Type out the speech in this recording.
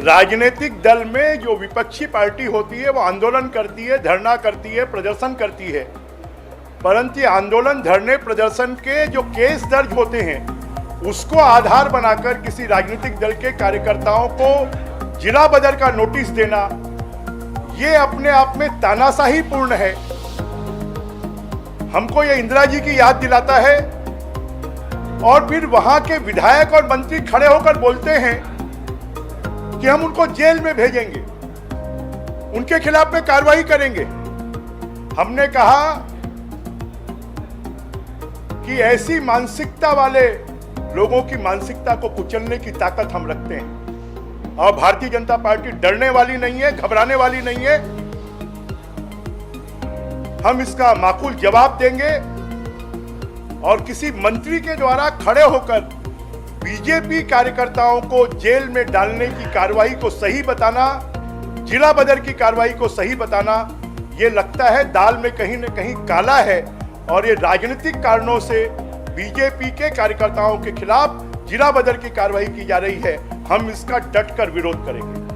राजनीतिक दल में जो विपक्षी पार्टी होती है वो आंदोलन करती है, धरना करती है, प्रदर्शन करती है, परंतु आंदोलन, धरने, प्रदर्शन के जो केस दर्ज होते हैं उसको आधार बनाकर किसी राजनीतिक दल के कार्यकर्ताओं को जिला बदर का नोटिस देना, ये अपने आप में तानाशाही पूर्ण है। हमको ये इंदिरा जी की याद दिलाता है। और फिर वहां के विधायक और मंत्री खड़े होकर बोलते हैं कि हम उनको जेल में भेजेंगे, उनके खिलाफ में कार्रवाई करेंगे। हमने कहा कि ऐसी मानसिकता वाले लोगों की मानसिकता को कुचलने की ताकत हम रखते हैं और भारतीय जनता पार्टी डरने वाली नहीं है, घबराने वाली नहीं है। हम इसका माकूल जवाब देंगे और किसी मंत्री के द्वारा खड़े होकर बीजेपी कार्यकर्ताओं को जेल में डालने की कार्रवाई को सही बताना, जिला बदर की कार्रवाई को सही बताना, ये लगता है दाल में कहीं न कहीं काला है और ये राजनीतिक कारणों से बीजेपी के कार्यकर्ताओं के खिलाफ जिला बदर की कार्रवाई की जा रही है। हम इसका डटकर विरोध करेंगे।